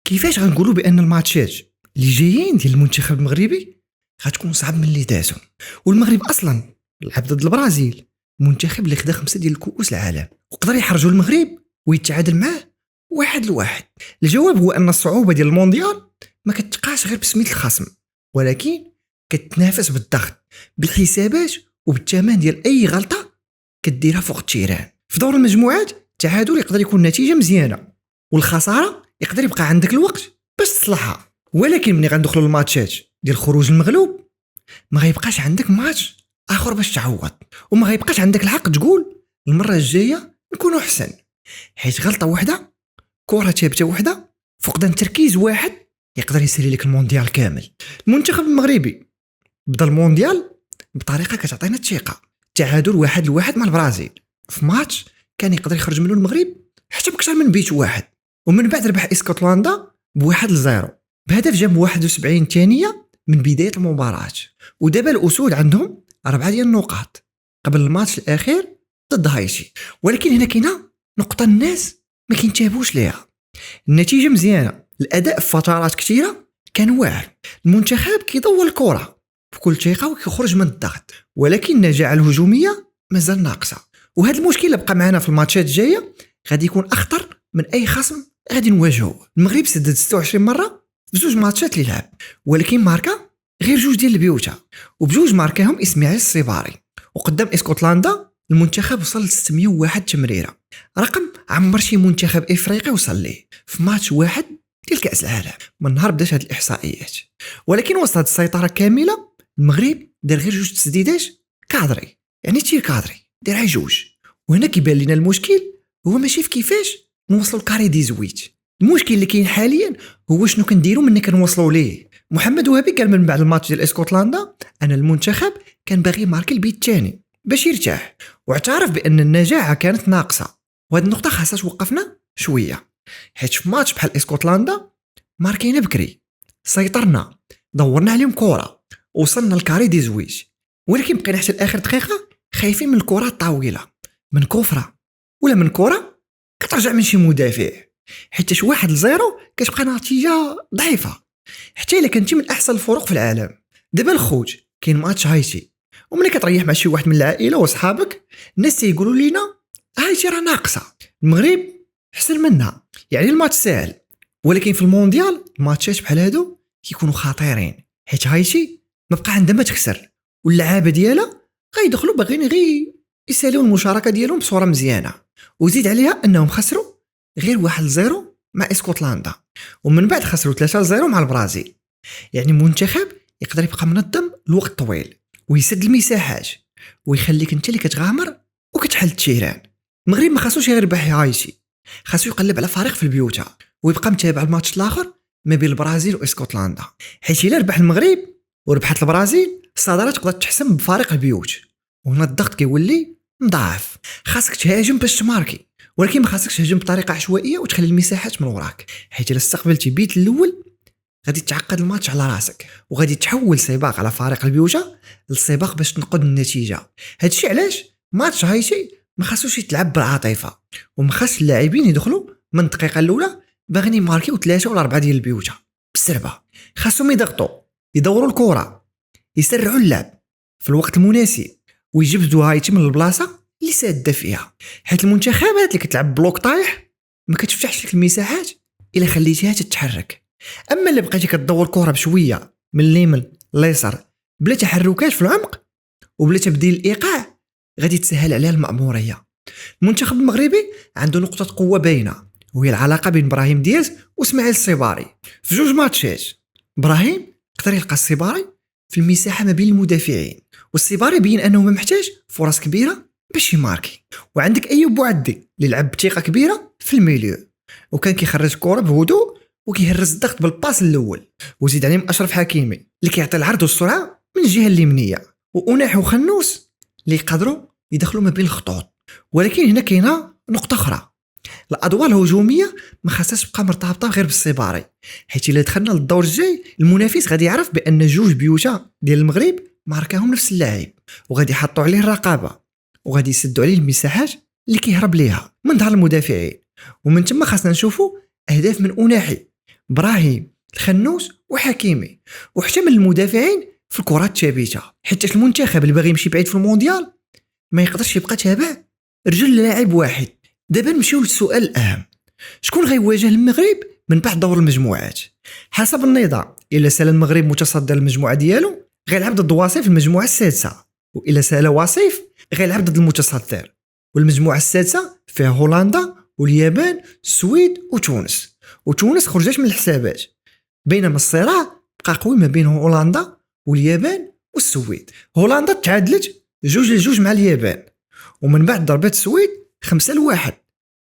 كيفاش غنقولوا بان الماتشات اللي جايين ديال المنتخب المغربي غتكون صعب من اللي دازو؟ والمغرب اصلا لعب ضد البرازيل، منتخب اللي خدا 5 ديال كؤوس العالم، وقدر يحرجوا المغرب ويتعادل معاه 1-1. الجواب هو ان الصعوبه ديال المونديال ما كتقاش غير بسميت الخصم، ولكن كتنافس بالضغط، بالحسابات، وبالثمن ديال اي غلطه كديرها فوق التيران. في دور المجموعات التعادل يقدر يكون نتيجه مزيانه، والخساره يقدر يبقى عندك الوقت باش تصلحها، ولكن ملي غندخلوا للماتشات ديال خروج المغلوب ما غيبقاش عندك ماتش اخر باش تعوض، وما غيبقاش عندك الحق تقول المره الجايه نكونوا احسن، حيت غلطه واحده، كره ثابته واحده، فقدان تركيز واحد يقدر يسري لك المونديال كامل. المنتخب المغربي بدا المونديال بطريقه كتعطينا الثقه، تعادل 1-1 مع البرازيل في ماتش كان يقدر يخرج منه المغرب حتى بكثر من بيت واحد، ومن بعد ربح اسكتلندا ب1-0 بهدف جاب 71 ثانيه من بدايه المباراه. ودابا الاسود عندهم 4 ديال النقاط قبل الماتش الاخير ضد هايتي، ولكن هنا كاينه نقطه الناس ما كينتبهوش ليها. النتيجه مزيانه، الاداء في فترات كثيره كان واعر، المنتخب كيضول الكره بكل ثقه وكيخرج من الضغط، ولكن النجاعه الهجوميه مازال ناقصه. وهذا المشكل اللي بقى معنا في الماتشات الجايه غادي يكون اخطر من اي خصم غادي نواجهه. المغرب سدد 26 مره في 2 ماتشات اللي لعب، ولكن ماركا غير 2 ديال البيوتا، وبجوج ماركاهم اسماعيل الصباري. وقدام اسكتلندا المنتخب وصل ل 601 تمريره، رقم عمر شي منتخب افريقي وصل ليه في ماتش واحد ديال كاس العالم من نهار بدات هذه الاحصائيات. ولكن وسط هذه السيطره كامله المغرب دار غير 2 تسديدات كادري، يعني تير كادري دير 2. وهنا كيبان لنا المشكل هو ماشي في كيفاش نوصلوا لكاري دي زويت، المشكل اللي كاين حاليا هو شنو كنديروا ملي كنوصلوا ليه. محمد وهبي قال من بعد الماتش ديال اسكتلندا ان المنتخب كان باغي ماركي البيت الثاني باش يرتاح، واعترف بان النجاعه كانت ناقصه، وهذه النقطه خاصها توقفنا شويه، حيت في ماتش بحال اسكتلندا ماركينا بكري، سيطرنا، دورنا عليهم كره، وصلنا لكاري دي زويت، ولكن بقينا حتى لاخر دقيقه خايفين من الكره الطويله، من كفره ولا من كره كترجع من شي مدافع، حيت 1-0 كتبقى نتيجه ضعيفه حتى الا كنتي من احسن الفرق في العالم. دابا الخوت كاين ماتش هايتي، وملي كتريح مع شي واحد من العائله وصحابك الناس تيقولوا لينا هايتي راه ناقصه، المغرب احسن منها، يعني الماتش سهل. ولكن في المونديال الماتشات بحال هادو كيكونوا خطيرين، حيت هايتي ما بقى عندها ما تخسر، واللعابه ديالها غيدخلوا باغيين غير يساليو المشاركه ديالهم بصوره مزيانه. وزيد عليها انهم خسروا غير 1-0 مع اسكتلندا، ومن بعد خسروا 3-0 مع البرازيل، يعني منتخب يقدر يبقى منظم لوقت طويل ويسد المساحات ويخليك انت اللي كتغامر وكتحل التيران. المغرب ما خاصوش يربح هايتي، خاصو يقلب على فريق في البيوتا ويبقى متابع الماتش الاخر ما بين البرازيل واسكتلندا، حيت الا ربح المغرب وربحت البرازيل الصداره تقدر تحسم بفارق البيوت، وهنا الضغط كيولي مضاعف. خاصك تهاجم باش تماركي، ولكن ما خاصكش تهاجم بطريقه عشوائيه وتخلي المساحات من وراك، حيت الا استقبلتي بيت الاول غادي تعقد الماتش على راسك، وغادي تحول سباق على فريق البيوتا للسباق باش تنقذ النتيجه. هادشي علاش ماتش هايتي ما خاصوش يتلعب بالعاطفه، وما خاص اللاعبين يدخلوا من الدقيقه الاولى باغيين يماركيو 3 ولا 4 ديال البيوتا بالسربه، خاصهم يضغطوا، يدوروا الكره، يسرعوا اللعب في الوقت المناسب، ويجبدوا هايتي من البلاصه اللي ساده فيها، حيت المنتخبات اللي كتلعب بلوك طايح ما كتفتحش لك المساحات الا خليتيها تتحرك. اما اللي بقيتي كتدور الكره بشويه من اليمين لليسار بلا تحركات في العمق وبلا تبديل الايقاع غادي تسهل عليها المأموريه. المنتخب المغربي عنده نقطه قوه باينه، وهي العلاقه بين ابراهيم دياز واسماعيل الصباري. في 2 ماتشات ابراهيم قدر يلقى الصباري في المساحه ما بين المدافعين، والصباري بين انه ما محتاج فرص كبيره باش يماركي. وعندك ايوب بوعدي اللي لعب بثقه كبيره في الميليو وكان كيخرج الكره بهدوء وكيهرز الضغط بالباس الاول. وزيد عليهم اشرف حكيمي اللي كيعطي العرض والسرعه من الجهه اليمنيه، وأناح وخنوس اللي يقدروا يدخلوا ما بين الخطوط. ولكن هنا كاينه نقطه اخرى، الادوار الهجوميه ما خاصهاش تبقى مرتبطه غير بالصباري، حيت الا دخلنا للدور الجاي المنافس غادي يعرف بان 2 بيوتا ديال المغرب ماركاهم نفس اللاعب، وغادي يحطوا عليه الرقابه وغادي يسدوا عليه المساحات اللي كيهرب ليها من ظهر المدافعين. ومن ثم خاصنا نشوفوا اهداف من أناحي ابراهيم، الخنوس وحكيمي، وحتى من المدافعين في الكرات الثابته، حيت المنتخب اللي باغي يمشي بعيد في المونديال ما يقدرش يبقى تابع رجل لاعب واحد. دابا نمشيو للسؤال الاهم، شكون غيواجه المغرب من بعد دور المجموعات؟ حسب النظام، الا سال المغرب متصدر المجموعه ديالو غيلعب ضد وصيف المجموعه السادسه، والا سال وصيف غيلعب ضد المتصدر. والمجموعه السادسه فيها هولندا واليابان السويد وتونس خرجت من الحسابات، بينما الصراع بقى قوي ما بين هولندا واليابان والسويد. هولندا تعادلت 2-2 مع اليابان، ومن بعد ضربات السويد 5-1،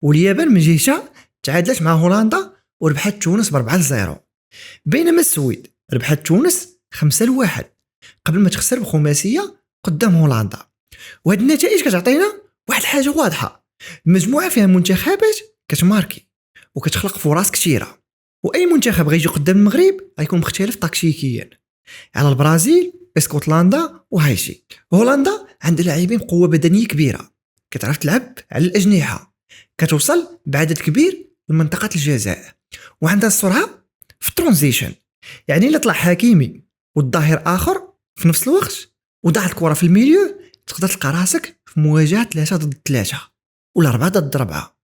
واليابان من جهتها تعادلت مع هولندا وربحت تونس ب4-0، بينما السويد ربحت تونس 5-1 قبل ما تخسر بخماسيه قدام هولندا. وهاد النتائج كتعطينا واحد الحاجه واضحه، المجموعه فيها منتخبات كتماركي وكتخلق فرص كثيره، واي منتخب غيجي قدام المغرب غيكون مختلف تكتيكيا على البرازيل، اسكتلندا وهايتي. هولندا عندها لاعبين بقوه بدنيه كبيره، كتعرف تلعب على الاجنحه، كتوصل بعدد كبير لمنطقه الجزاء، وعندها السرعه في الترانزيشن، يعني الا طلع حكيمي والظاهر اخر في نفس الوقت وضع الكره في الميليو تقدر تلقى راسك في مواجهه 3 ضد 3 ولا 4 ضد 4.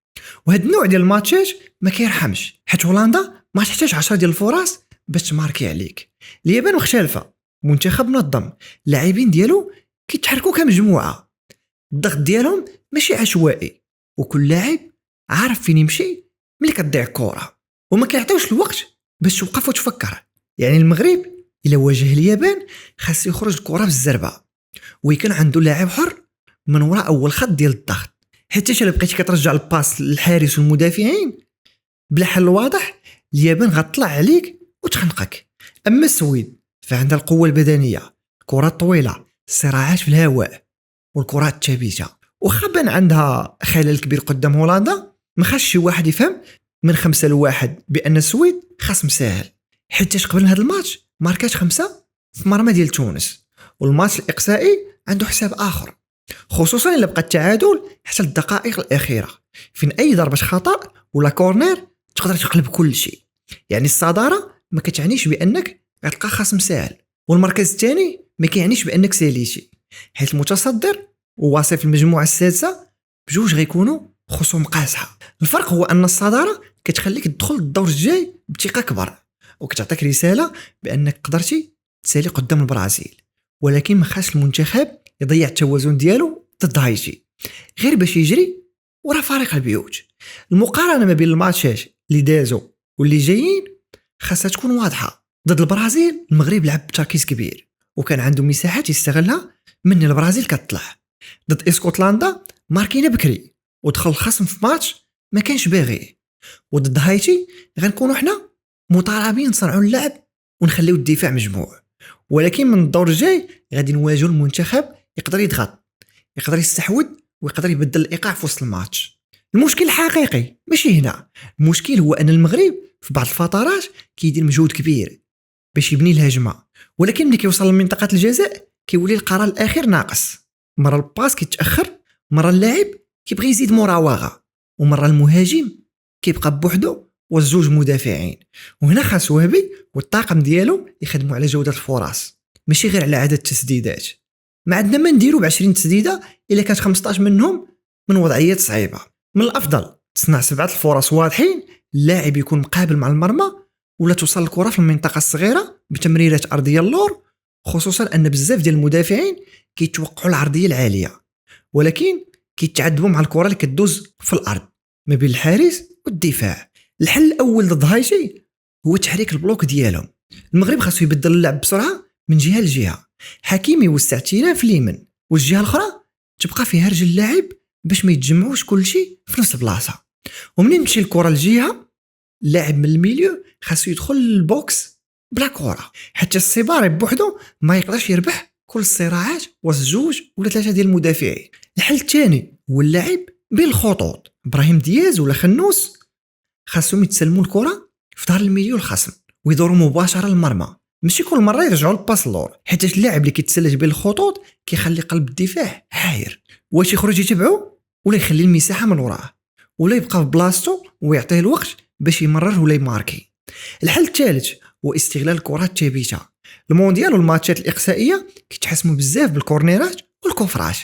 وهذا النوع ديال الماتشات ما كيرحمش، حيت هولندا ما تحتاج 10 ديال الفرص باش تماركي عليك. اليابان مختلفه، منتخب منظم، اللاعبين ديالو كيتحركوا كمجموعه، الضغط ديالهم ماشي عشوائي، وكل لاعب عارف فين يمشي ملي كتضيع الكره، وما كيعطيوش الوقت باش توقف وتفكر. يعني المغرب الا واجه اليابان خاص يخرج الكره بالزربه، ويكون عنده لاعب حر من وراء اول خط ديال الضغط، حتى الا بقيتي كترجع الباس للحارس والمدافعين بلا حل واضح اليابان غتطلع عليك وتخنقك. اما السويد فعندها القوه البدنيه، كرات طويله، صراعات في الهواء والكرات الثابته. وخا بان عندها خلل كبير قدام هولندا، ما خاصش شي واحد يفهم من 5-1 بان السويد خصم ساهل، حتى قبل هذا الماتش ماركات 5 في مرمى ديال تونس، والماتش الاقصائي عنده حساب اخر، خصوصا الا بقى التعادل حتى الدقائق الاخيره، فين اي ضربه خطا ولا كورنر تقدر تقلب كل شيء. يعني الصداره ما كتعنيش بانك غتلقى خصم ساهل، والمركز الثاني ما كيعنيش بانك ساليتي، حيت المتصدر وواصف المجموعه السادسه بجوج غيكونوا خصوم قاصحه. الفرق هو ان الصداره كتخليك تدخل الدور الجاي بثقه كبر، وكتعطيك رساله بانك قدرتي تسالي قدام البرازيل، ولكن ما خاصش المنتخب يضيع التوازن ديالو ضد هايتي غير باش يجري ورا فريق البيوت. المقارنه ما بين الماتشات اللي دازوا واللي جايين خاصها تكون واضحه. ضد البرازيل المغرب لعب بتركيز كبير وكان عنده مساحات يستغلها من البرازيل كتطلع. ضد اسكتلندا ماركينا بكري ودخل الخصم في ماتش ما كانش باغي. وضد هايتي غنكونوا حنا مطالبين نصنعوا اللعب ونخليو الدفاع مجموع، ولكن من الدور الجاي غادي نواجهوا المنتخب يقدر يضغط، يقدر يستحوذ ويقدر يبدل الايقاع في وسط الماتش. المشكل الحقيقي ماشي هنا، المشكل هو ان المغرب في بعض الفترات كيدير مجهود كبير باش يبني الهجمه، ولكن ملي كيوصل لمنطقه الجزاء كيولي القرار الاخير ناقص، مره الباس كيتاخر، مره اللاعب كيبغي يزيد مراوغه، ومره المهاجم كيبقى بوحدو والزوج مدافعين. وهنا خاص وهبي والطاقم ديالو يخدموا على جوده الفرص ماشي غير على عدد التسديدات. ما عندنا ما نديرو ب20 تسديده الا كانت 15 منهم من وضعيات صعيبه. من الافضل تصنع 7 الفرص واضحين، اللاعب يكون مقابل مع المرمى ولا توصل الكره في المنطقه الصغيره بتمريرات ارضيه اللور، خصوصا ان بزاف ديال المدافعين كيتوقعوا العرضيه العاليه ولكن كيتعذبوا مع الكره اللي كتدوز في الارض ما بين الحارس والدفاع. الحل الاول ضد هايتي هو تحريك البلوك ديالهم. المغرب خاصو يبدل اللعب بسرعه من جهه لجهه، حكيمي يوسع التيران في اليمين والجهه الاخرى تبقى فيها رجل اللاعب باش ما يتجمعوش كل شيء في نفس البلاصه. ومنين تمشي الكره للجهه اللاعب من الميليو خاصو يدخل للبوكس بلا كره، حتى السيباري بوحدو ما يقدرش يربح كل الصراعات وسط 2 ولا 3 ديال المدافعين. الحل الثاني هو اللعب بين الخطوط، ابراهيم دياز ولا خنوس خاصهم يتسلموا الكره في ظهر الميليو الخصم ويدوروا مباشره للمرمى، ماشي كل مره يرجعوا الباس اللور، حيت اللاعب اللي كيتسلج بين الخطوط كيخلي قلب الدفاع حاير، واش يخرج يتبعو ولا يخلي المساحه من وراه ولا يبقى في بلاصتو ويعطيه الوقت باش يمرر ولا يماركي. الحل الثالث هو استغلال الكرات الثابته. المونديال والماتشات الاقصائيه كيتحسموا بزاف بالكورنيرات والكفرات،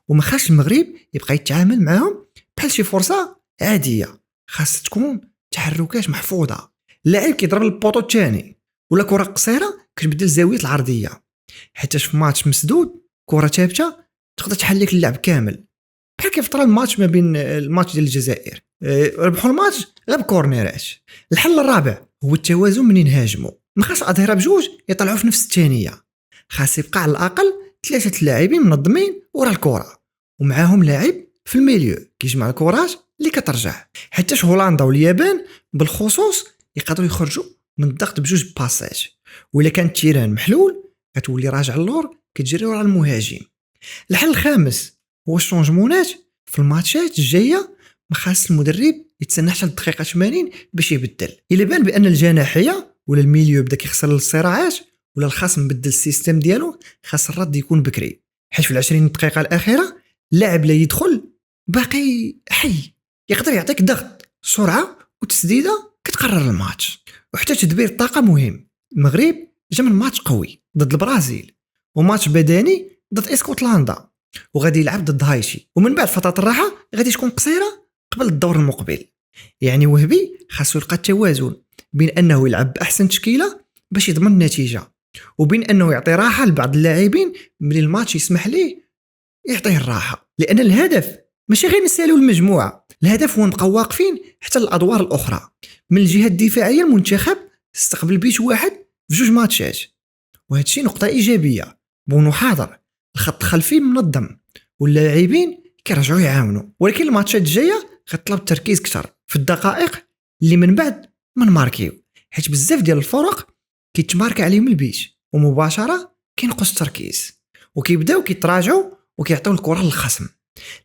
وما خاصش المغرب يبقى يتعامل معهم بحال شي فرصه عاديه. خاص تكون تحركات محفوظه، اللاعب كيضرب البوطو الثاني ولا كره قصيره كتبدل زاويه العرضيه، حيت في ماتش مسدود كره ثابته تقدر تحل لك اللعب كامل. بحال كيف طرا الماتش ما بين الماتش ديال الجزائر، ربحوا الماتش غير بكورنيرات. الحل الرابع هو التوازن من ينهاجموا، ما خاص اظهره بجوج يطلعوا في نفس الثانيه، خاص يبقى على الاقل 3 لاعبين منظمين ورا الكره، ومعاهم لاعب في الميليو كيجمع الكرات اللي كترجع. حتى هولندا واليابان بالخصوص يقدروا يخرجوا من الضغط بجوج باسات، وإلا كان التيران محلول كتولي راجع اللور كتجري ورا المهاجم. الحل الخامس هو الشونجمونات في الماتشات الجايه، ما خاص المدرب يتسنى حتى الدقيقه 80 باش يبدل. الا بان بان الجناحيه ولا الميليو بدا كيخسر الصراعات ولا الخصم بدل السيستم ديالو، خاص الرد يكون بكري، حيت في 20 دقيقه الاخيره اللاعب لا يدخل باقي حي يقدر يعطيك ضغط سرعه وتسديده كتقرر الماتش. وحتى تدبير الطاقه مهم. المغرب جا من ماتش قوي ضد البرازيل وماتش بدني ضد اسكتلندا، وغادي يلعب ضد هايتي، ومن بعد فتره الراحه غادي تكون قصيره قبل الدور المقبل. يعني وهبي خاصو يلقى التوازن بين انه يلعب باحسن تشكيله باش يضمن النتيجه، وبين انه يعطي راحه لبعض اللاعبين ملي الماتش يسمح ليه يعطيه الراحه. لان الهدف ماشي غير نسالوا المجموعه، الهدف هو نبقاو واقفين حتى الادوار الاخرى. من الجهه الدفاعيه المنتخب استقبل بيت واحد في 2 ماتشات، وهذا الشيء نقطه ايجابيه. بونو حاضر، الخط الخلفي منظم واللاعبين كيرجعوا يعاونوا، ولكن الماتشات الجايه غتطلب تركيز اكثر في الدقائق اللي من بعد ما نماركيو، حيت بزاف ديال الفرق كيتمارك عليهم البيت ومباشره كينقص التركيز وكيبداو كيتراجعوا وكيعطيو الكره للخصم.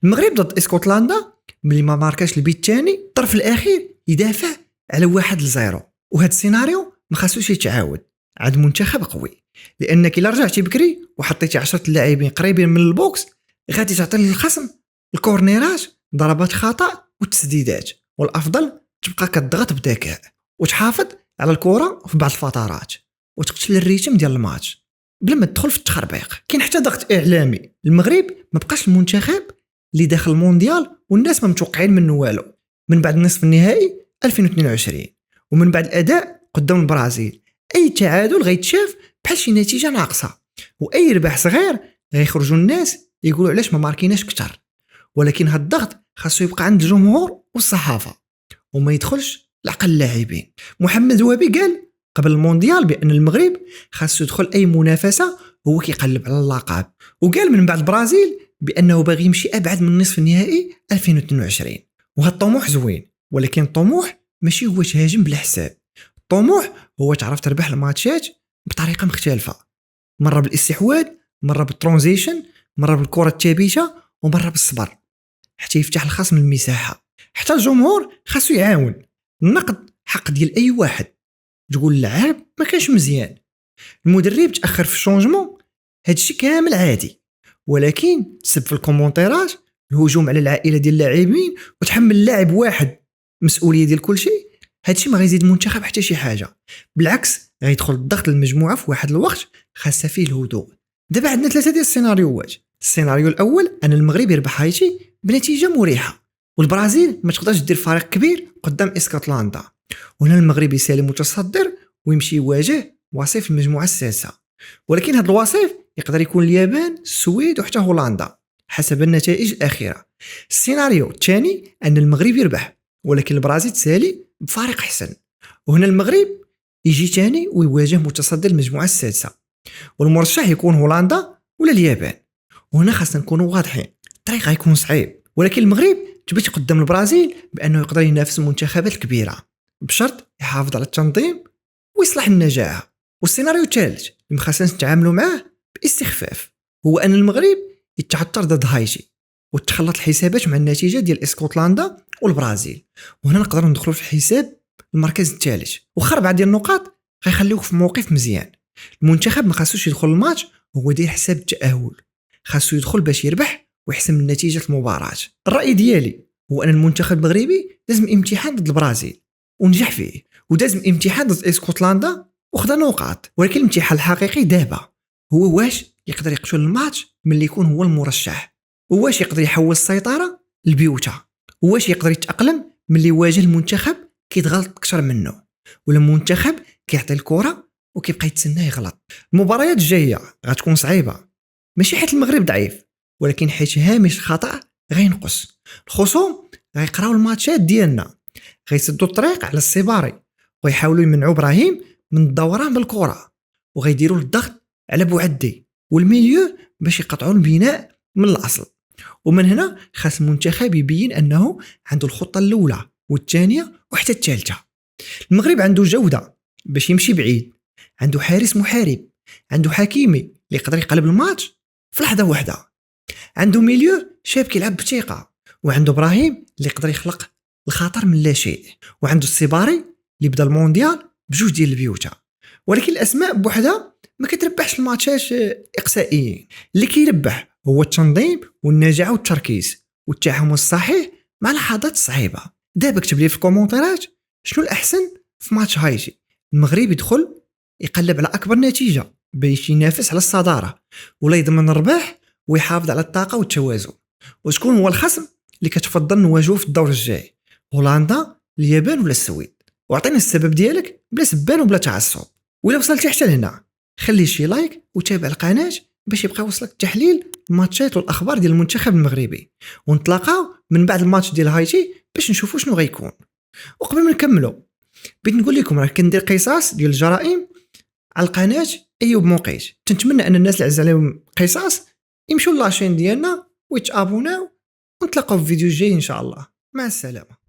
المغرب ضد اسكتلندا ملي ما ماركاش البيت الثاني الطرف الاخير يدافع على 1-0، وهذا السيناريو ما خاصوش يتعاود عند منتخب قوي، لانك الا رجعتي بكري وحطيتي 10 لاعبين قريبين من البوكس غادي تعطي للخصم الكورنيرات، ضربات خطا والتسديدات، والافضل تبقى كتضغط بذكاء وتحافظ على الكره في بعض الفترات وتقتل الريتم ديال الماتش بلا ما تدخل في التخربيق. كاين حتى ضغط اعلامي. المغرب ما بقاش المنتخب اللي داخل المونديال والناس ما متوقعين منه والو من بعد النصف النهائي 2022 ومن بعد الاداء قدام البرازيل. اي تعادل غيتشاف بحال شي نتيجه ناقصه، واي ربح صغير غيخرجوا الناس يقولوا علاش ما ماركيناش كتر. ولكن هاد الضغط خاصو يبقى عند الجمهور والصحافه وما يدخلش لعقل اللاعبين. محمد وابي قال قبل المونديال بان المغرب خاصو يدخل اي منافسه هو كيقلب على اللقب، وقال من بعد البرازيل بانه باغي يمشي ابعد من نصف النهائي 2022. وهذا الطموح زوين، ولكن الطموح ماشي هو تهاجم بلا حساب. الطموح هو تعرف تربح الماتشات بطريقه مختلفه، مره بالاستحواذ، مره بالترانزيشن، مره بالكره الثابته، ومره بالصبر حتى يفتح الخصم المساحه. حتى الجمهور خاصو يعاون. النقد حق ديال اي واحد، تقول اللاعب ما كانش مزيان، المدرب تاخر في الشونجمون، هادشي كامل عادي، ولكن تسب في الكومونتيرات الهجوم على العائله ديال اللاعبين وتحمل اللاعب واحد مسؤوليه ديال كل شيء، هادشي ما غيزيد المنتخب حتى شي حاجه، بالعكس غيدخل الضغط للمجموعه في واحد الوقت خاصه فيه الهدوء. دابا عندنا 3 ديال السيناريوهات. السيناريو الاول ان المغرب يربح هايتي بنتيجه مريحه، والبرازيل ما تقدرش دير فريق كبير قدام اسكتلندا، وهنا المغرب يسالي متصدر ويمشي يواجه وصيف المجموعه السادسه. ولكن هذا الوصيف يقدر يكون اليابان، السويد وحتى هولندا حسب النتائج الاخيره. السيناريو الثاني ان المغرب يربح ولكن البرازيل تسالي بفريق احسن، وهنا المغرب يجي ثاني ويواجه متصدر المجموعه السادسه، والمرشح يكون هولندا ولا اليابان. وهنا خاصنا نكونوا واضحين، الطريق غيكون صعيب، ولكن المغرب تبت قدام البرازيل بانه يقدر ينافس المنتخبات الكبيره بشرط يحافظ على التنظيم ويصلح النجاعه. والسيناريو الثالث اللي خاصنا نتعاملوا معاه باستخفاف هو ان المغرب يتعثر ضد هايتي وتخلط الحسابات مع النتيجه ديال اسكتلندا والبرازيل، وهنا نقدروا ندخلوا في حساب المركز الثالث. وخا 4 ديال النقاط غيخليوك في موقف مزيان. المنتخب ما خاصوش يدخل الماتش وهو داير حساب التاهل، خاصو يدخل باش يربح ويحسم من نتيجه المباراه. الراي ديالي هو ان المنتخب المغربي لازم امتحان ضد البرازيل ونجح فيه، وداز امتحان ضد اسكتلندا وخدا نقاط، ولكن الامتحان الحقيقي دابا هو واش يقدر يقتل الماتش ملي يكون هو المرشح، وواش يقدر يحول السيطره لبيوتا، وواش يقدر يتاقلم ملي يواجه المنتخب كيتغلط اكثر منه، ولا المنتخب كيعطي الكره وكيبقى يتسنى يغلط. المباريات الجايه غتكون صعيبه، ماشي حيت المغرب ضعيف، ولكن حيت هامش الخطا غينقص. الخصوم غيقراو الماتشات ديالنا، غيسدوا الطريق على السيباري ويحاولوا يمنعوا ابراهيم من الدوران بالكره، وغيديروا الضغط على بوعدي والميليو باش يقطعوا البناء من الاصل. ومن هنا خاص المنتخب يبين انه عنده الخطه الاولى والثانيه وحتى الثالثه. المغرب عنده جوده باش يمشي بعيد، عنده حارس محارب، عنده حكيمي اللي يقدر يقلب الماتش في لحظه واحده، عنده ميليو شاب كيلعب بثقه، وعنده ابراهيم اللي يقدر يخلق الخطر من لا شيء، وعنده السيباري اللي بدا المونديال بجوج ديال البيوتا. ولكن الاسماء بوحدها ما كتربحش الماتشات اقصائيين، اللي كيربح هو التنظيم والنجاعه والتركيز والتعامل الصحيح مع اللحظات الصعيبه. دابا اكتب لي في الكومونتيرات شنو الاحسن في ماتش هايتي. المغرب يدخل يقلب على اكبر نتيجه باش ينافس على الصداره ولا يضمن الرباح ويحافظ على الطاقه والتوازن، وشكون هو الخصم اللي كتفضل نواجهه في الدور الجاي، هولندا، اليابان ولا السويد؟ واعطينا السبب ديالك بلا سبان وبلا تعصب. ولا وصلتي حتى لهنا خلي شي لايك وتابع القناه باش يبقى وصلك تحليل الماتشات والاخبار ديال المنتخب المغربي، ونتلاقاو من بعد الماتش ديال هايتي باش نشوفوا شنو غيكون. وقبل ما نكملوا بغيت نقول لكم راه كندير قصص ديال الجرائم على القناه ايوب موقيت، تنتمنى ان الناس اللي عز عليهم قصص يمشوا لاشين ديالنا ويتابوناو، ونتلاقاو في فيديو جاي ان شاء الله. مع السلامه.